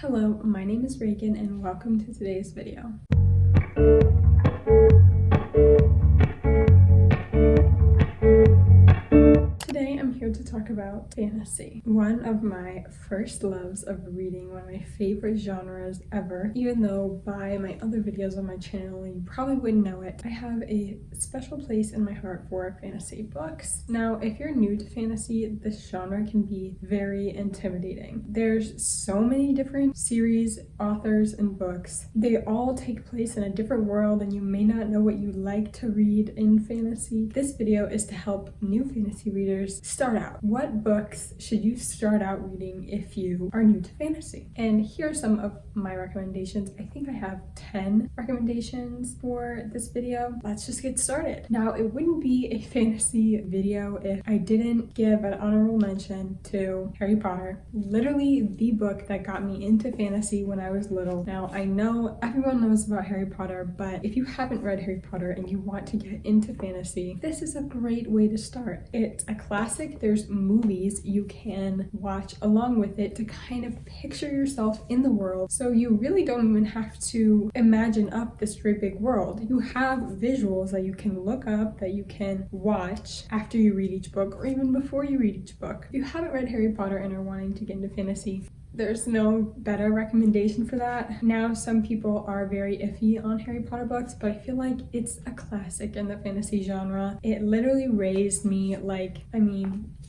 Hello, my name is Reagan and welcome to today's video. Today I'm here to talk about fantasy. One of my first loves of reading, one of my favorite genres ever. Even though by my other videos on my channel you probably wouldn't know it, I have a special place in my heart for fantasy books. Now, if you're new to fantasy, this genre can be very intimidating. There's so many different series, authors, and books. They all take place in a different world and you may not know what you like to read in fantasy. This video is to help new fantasy readers start out. What books should you start out reading if you are new to fantasy? And here are some of my recommendations. I think I have 10 recommendations for this video. Let's just get started. Now, it wouldn't be a fantasy video if I didn't give an honorable mention to Harry Potter, literally the book that got me into fantasy when I was little. Now, I know everyone knows about Harry Potter, but if you haven't read Harry Potter and you want to get into fantasy, this is a great way to start. It's a classic. There's movies you can watch along with it to kind of picture yourself in the world, so you really don't even have to imagine up this great big world. You have visuals that you can look up, that you can watch after you read each book or even before you read each book. If you haven't read Harry Potter and are wanting to get into fantasy, there's no better recommendation for that. Now, some people are very iffy on Harry Potter books, but I feel like it's a classic in the fantasy genre. It literally raised me.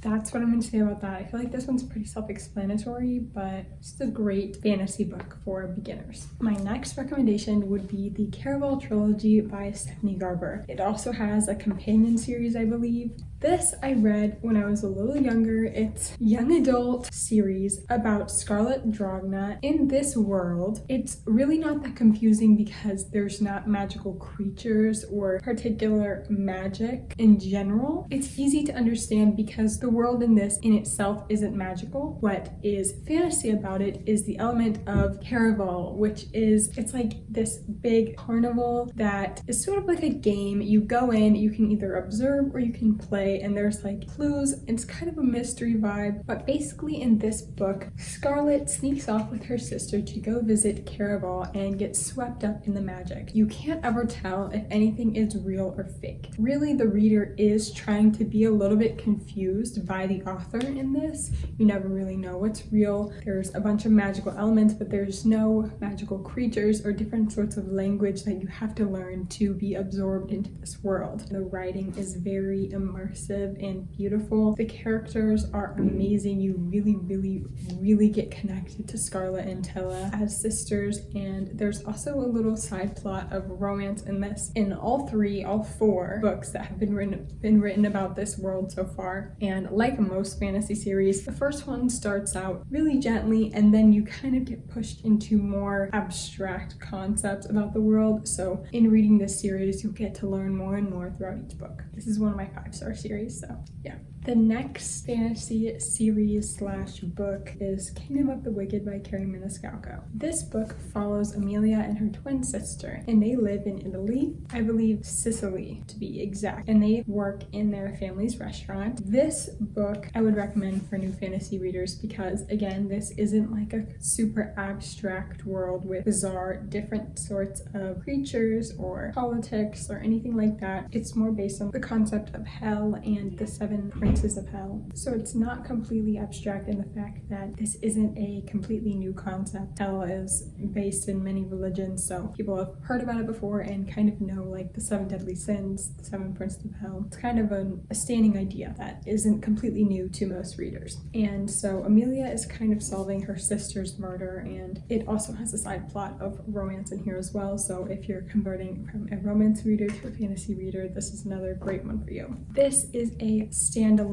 That's what I'm going to say about that. I feel like this one's pretty self-explanatory, but it's a great fantasy book for beginners. My next recommendation would be the Caraval trilogy by Stephanie Garber. It also has a companion series, I believe. This I read when I was a little younger. It's a young adult series about Scarlet Drogna. In this world, it's really not that confusing because there's not magical creatures or particular magic in general. It's easy to understand because the world in this in itself isn't magical. What is fantasy about it is the element of Caraval, which is, it's like this big carnival that is sort of like a game. You go in, you can either observe or you can play, and there's like clues. It's kind of a mystery vibe, but basically in this book, Scarlet sneaks off with her sister to go visit Caraval and get swept up in the magic. You can't ever tell if anything is real or fake. Really, the reader is trying to be a little bit confused by the author in this. You never really know what's real. There's a bunch of magical elements, but there's no magical creatures or different sorts of language that you have to learn to be absorbed into this world. The writing is very immersive and beautiful. The characters are amazing. You really get connected to Scarlet and Tella as sisters, and there's also a little side plot of romance in this. In all four books that have been written about this world so far, and like most fantasy series, the first one starts out really gently and then you kind of get pushed into more abstract concepts about the world. So in reading this series, you'll get to learn more and more throughout each book. This is one of my 5-star series, so yeah. The next fantasy series / book is Kingdom of the Wicked by Kerri Maniscalco. This book follows Amelia and her twin sister, and they live in Italy, I believe Sicily to be exact, and they work in their family's restaurant. This book I would recommend for new fantasy readers because, again, this isn't like a super abstract world with bizarre different sorts of creatures or politics or anything like that. It's more based on the concept of hell and the 7 princes of hell. So it's not completely abstract in the fact that this isn't a completely new concept. Hell is based in many religions, so people have heard about it before and kind of know like the 7 deadly sins, the 7 princes of hell. It's kind of a standing idea that isn't completely new to most readers. And so Amelia is kind of solving her sister's murder, and it also has a side plot of romance in here as well. So if you're converting from a romance reader to a fantasy reader, this is another great one for you. This is a standalone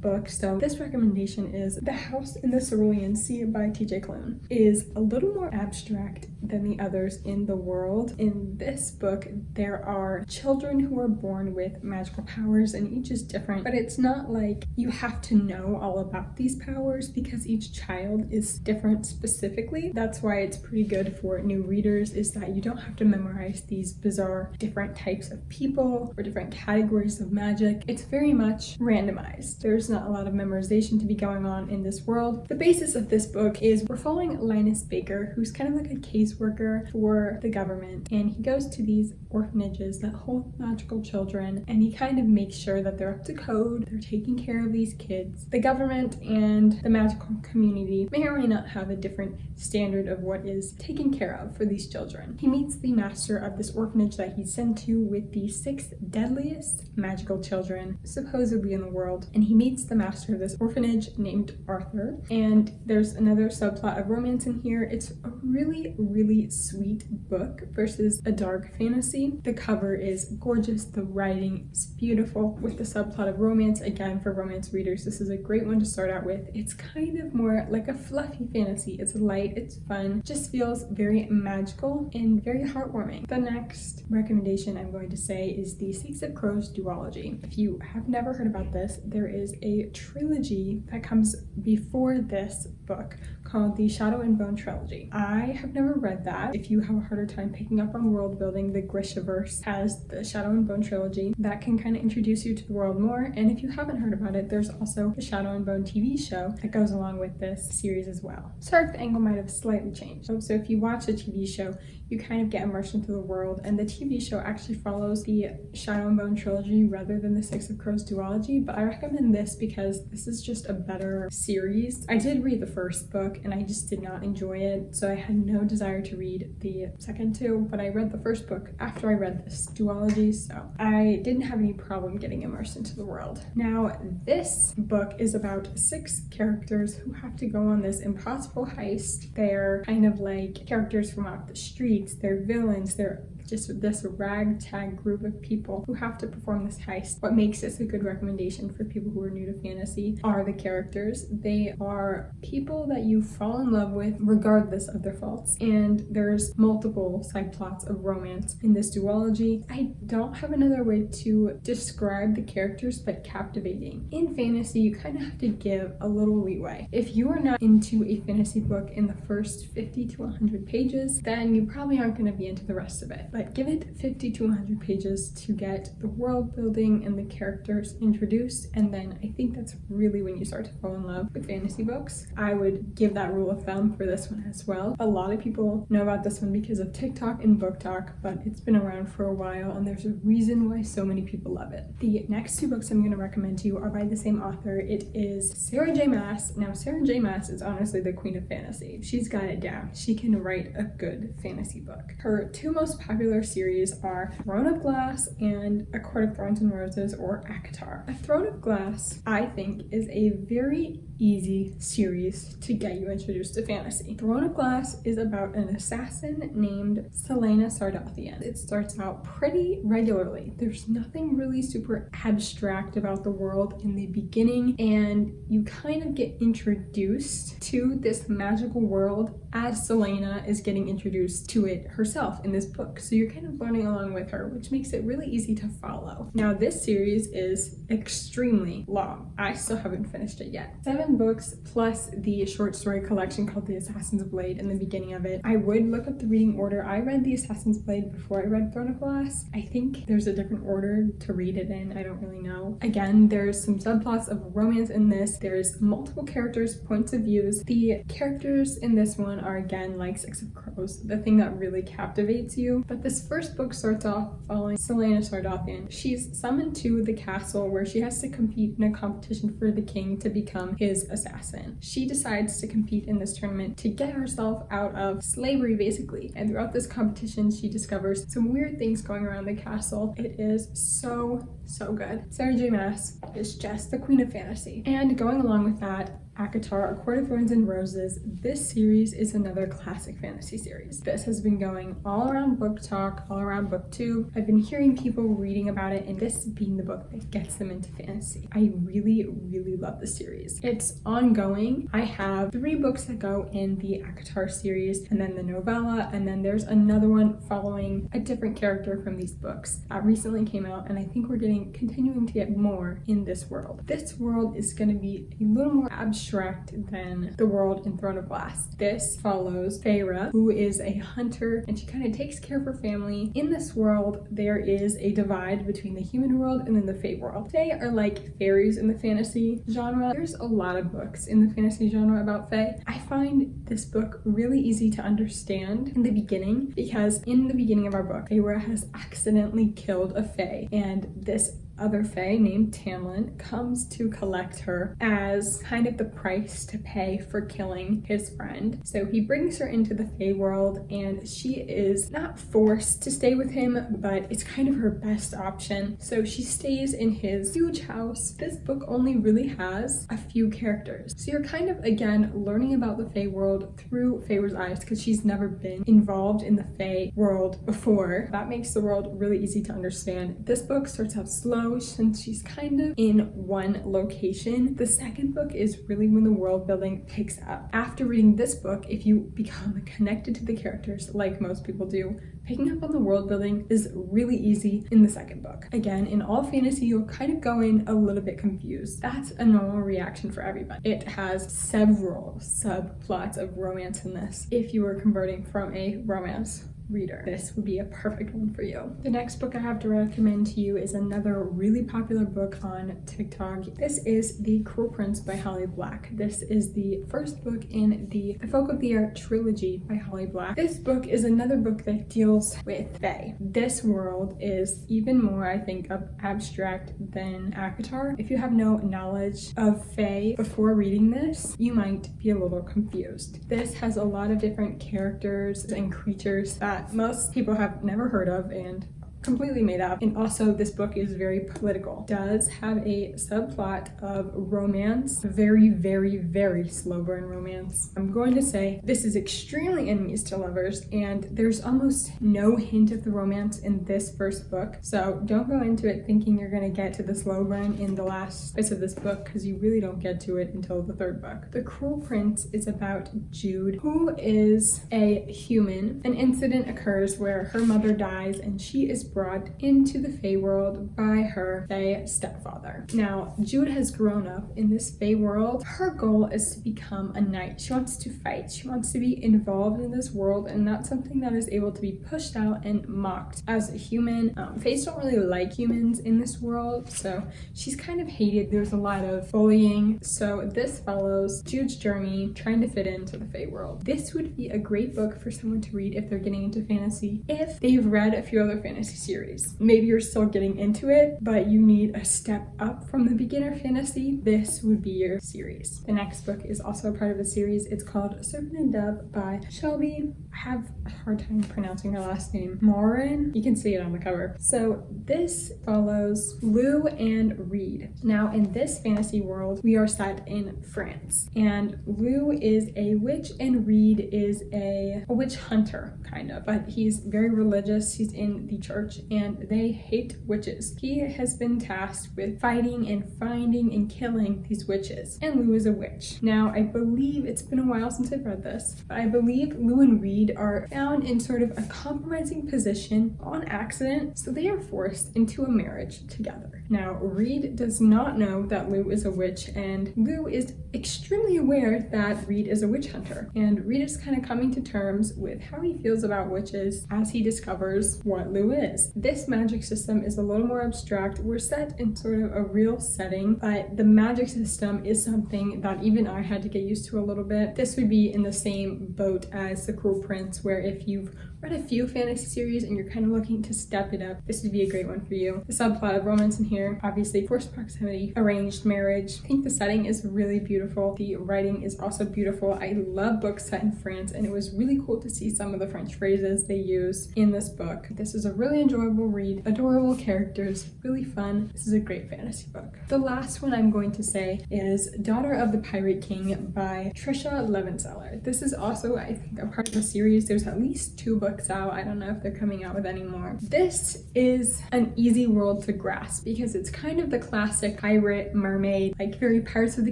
book, so this recommendation is The House in the Cerulean Sea by TJ Klune. Is a little more abstract than the others in the world. In this book, there are children who are born with magical powers, and each is different, but it's not like you have to know all about these powers because each child is different specifically. That's why it's pretty good for new readers, is that you don't have to memorize these bizarre different types of people or different categories of magic. It's very much randomized. There's not a lot of memorization to be going on in this world. The basis of this book is we're following Linus Baker, who's kind of like a caseworker for the government, and he goes to these orphanages that hold magical children, and he kind of makes sure that they're up to code, they're taking care of these kids. The government and the magical community may or may not have a different standard of what is taken care of for these children. He meets the master of this orphanage that he's sent to with the 6 deadliest magical children supposedly in the world, and he meets the master of this orphanage named Arthur, and there's another subplot of romance in here. It's a really sweet book versus a dark fantasy. The cover is gorgeous, the writing is beautiful, with the subplot of romance. Again, for romance readers, this is a great one to start out with. It's kind of more like a fluffy fantasy. It's light, it's fun, just feels very magical and very heartwarming. The next recommendation I'm going to say is the Six of Crows duology. If you have never heard about this, there is a trilogy that comes before this book called the Shadow and Bone trilogy. I have never read that. If you have a harder time picking up on world building, the Grishaverse has the Shadow and Bone trilogy that can kind of introduce you to the world more. And if you haven't heard about it, there's also the Shadow and Bone TV show that goes along with this series as well. Sorry if the angle might have slightly changed. So if you watch the TV show, you kind of get immersed into the world, and the TV show actually follows the Shadow and Bone trilogy rather than the Six of Crows duology, but I recommend this because this is just a better series. I did read the first book and I just did not enjoy it, so I had no desire to read the second two, but I read the first book after I read this duology, so I didn't have any problem getting immersed into the world. Now, this book is about 6 characters who have to go on this impossible heist. They're kind of like characters from off the streets, they're villains, they're just this ragtag group of people who have to perform this heist. What makes this a good recommendation for people who are new to fantasy are the characters. They are people that you fall in love with regardless of their faults, and there's multiple side plots of romance in this duology. I don't have another way to describe the characters but captivating. In fantasy, you kind of have to give a little leeway. If you are not into a fantasy book in the first 50 to 100 pages, then you probably aren't going to be into the rest of it. But give it 50 to 100 pages to get the world building and the characters introduced, and then I think that's really when you start to fall in love with fantasy books. I would give that rule of thumb for this one as well. A lot of people know about this one because of TikTok and Book Talk, but it's been around for a while and there's a reason why so many people love it. The next 2 books I'm going to recommend to you are by the same author. It is Sarah J. Maas. Now, Sarah J. Maas is honestly the queen of fantasy. She's got it down. She can write a good fantasy book. Her 2 most popular series are Throne of Glass and A Court of Thorns and Roses, or ACOTAR. A Throne of Glass, I think, is a very easy series to get you introduced to fantasy. Throne of Glass is about an assassin named Celaena Sardathian. It starts out pretty regularly. There's nothing really super abstract about the world in the beginning, and you kind of get introduced to this magical world as Celaena is getting introduced to it herself in this book. So you're kind of learning along with her, which makes it really easy to follow. Now, this series is extremely long. I still haven't finished it yet. 7 books plus the short story collection called The Assassin's Blade in the beginning of it. I would look up the reading order. I read The Assassin's Blade before I read Throne of Glass. I think there's a different order to read it in. I don't really know. Again, there's some subplots of romance in this. There's multiple characters, points of views. The characters in this one are, again, like Six of Crows, the thing that really captivates you. But this first book starts off following Celaena Sardathian. She's summoned to the castle where she has to compete in a competition for the king to become his assassin. She decides to compete in this tournament to get herself out of slavery, basically. And throughout this competition, she discovers some weird things going around the castle. It is so good. Sarah J. Maas is just the queen of fantasy. And going along with that, ACOTAR, A Court of Thorns and Roses. This series is another classic fantasy series. This has been going all around book talk, all around booktube. I've been hearing people reading about it, and this being the book that gets them into fantasy. I really, really love the series. It's ongoing. I have 3 books that go in the ACOTAR series, and then the novella, and then there's another one following a different character from these books that recently came out, and I think we're continuing to get more in this world. This world is going to be a little more abstract than the world in Throne of Glass. This follows Feyre, who is a hunter, and she kind of takes care of her family. In this world, there is a divide between the human world and then the Fey world. They are like fairies in the fantasy genre. There's a lot of books in the fantasy genre about Fey. I find this book really easy to understand in the beginning, because in the beginning of our book, Feyre has accidentally killed a Fey, and this other Fae named Tamlin comes to collect her as kind of the price to pay for killing his friend. So he brings her into the Fae world, and she is not forced to stay with him, but it's kind of her best option. So she stays in his huge house. This book only really has a few characters. So you're kind of, again, learning about the Fae world through Feyre's eyes, because she's never been involved in the Fae world before. That makes the world really easy to understand. This book starts out slow, since she's kind of in one location. The second book is really when the world building picks up. After reading this book, if you become connected to the characters like most people do, picking up on the world building is really easy in the second book. Again, in all fantasy, you'll kind of go in a little bit confused. That's a normal reaction for everybody. It has several subplots of romance in this. If you were converting from a romance reader, this would be a perfect one for you. The next book I have to recommend to you is another really popular book on TikTok. This is The Cruel Prince by Holly Black. This is the first book in the Folk of the Air trilogy by Holly Black. This book is another book that deals with Fae. This world is even more, I think, abstract than ACOTAR. If you have no knowledge of Fae before reading this, you might be a little confused. This has a lot of different characters and creatures that most people have never heard of and completely made up. And also this book is very political. It does have a subplot of romance, very, very, very slow burn romance. I'm going to say this is extremely enemies to lovers, and there's almost no hint of the romance in this first book. So don't go into it thinking you're going to get to the slow burn in the last bits of this book, because you really don't get to it until the third book. The Cruel Prince is about Jude, who is a human. An incident occurs where her mother dies, and she is brought into the Fae world by her Fae stepfather. Now, Jude has grown up in this Fae world. Her goal is to become a knight. She wants to fight. She wants to be involved in this world, and that's something that is able to be pushed out and mocked. As a human, Faes don't really like humans in this world, so she's kind of hated. There's a lot of bullying. So this follows Jude's journey trying to fit into the Fae world. This would be a great book for someone to read if they're getting into fantasy, if they've read a few other fantasy series. Maybe you're still getting into it, but you need a step up from the beginner fantasy. This would be your series. The next book is also a part of the series. It's called Serpent and Dove by Shelby. I have a hard time pronouncing her last name. Mahurin. You can see it on the cover. So this follows Lou and Reed. Now in this fantasy world, we are set in France, and Lou is a witch and Reed is a witch hunter, kind of, but he's very religious. He's in the church, and they hate witches. He has been tasked with fighting and finding and killing these witches, and Lou is a witch. Now, I believe, it's been a while since I've read this, but I believe Lou and Reed are found in sort of a compromising position on accident, so they are forced into a marriage together. Now, Reed does not know that Lou is a witch, and Lou is extremely aware that Reed is a witch hunter, and Reed is kind of coming to terms with how he feels about witches as he discovers what Lou is. This magic system is a little more abstract. We're set in sort of a real setting, but the magic system is something that even I had to get used to a little bit. This would be in the same boat as The Cruel Prince, where if you've read a few fantasy series and you're kind of looking to step it up, this would be a great one for you. The subplot of romance in here, obviously forced proximity, arranged marriage. I think the setting is really beautiful. The writing is also beautiful. I love books set in France, and it was really cool to see some of the French phrases they use in this book. This is a really enjoyable read, adorable characters, really fun. This is a great fantasy book. The last one I'm going to say is Daughter of the Pirate King by Tricia Levenseller. This is also, I think, a part of the series. There's at least 2 books out. I don't know if they're coming out with any more. This is an easy world to grasp because it's kind of the classic pirate, mermaid, like very Pirates of the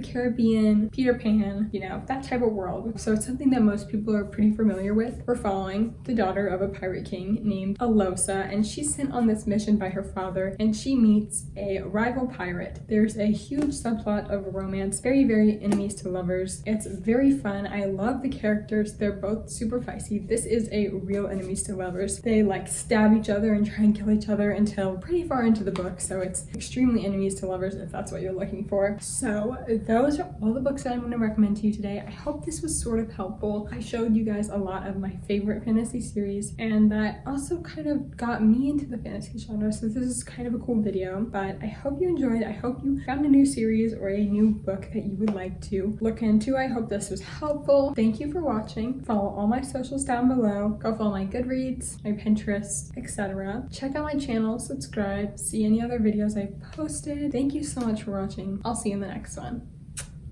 Caribbean, Peter Pan, you know, that type of world. So it's something that most people are pretty familiar with. We're following the daughter of a pirate king named Alosa, and she's sent on this mission by her father, and she meets a rival pirate. There's a huge subplot of romance, very, very enemies to lovers. It's very fun. I love the characters. They're both super feisty. This is a real enemies to lovers. They like stab each other and try and kill each other until pretty far into the book, so it's extremely enemies to lovers if that's what you're looking for. So those are all the books that I'm going to recommend to you today. I hope this was sort of helpful. I showed you guys a lot of my favorite fantasy series, and that also kind of got me into the fantasy genre, so this is kind of a cool video. But I hope you enjoyed. I hope you found a new series or a new book that you would like to look into. I hope this was helpful. Thank you for watching. Follow all my socials down below. Go follow my Goodreads, my Pinterest, etc. Check out my channel, subscribe, see any other videos I've posted. Thank you so much for watching. I'll see you in the next one.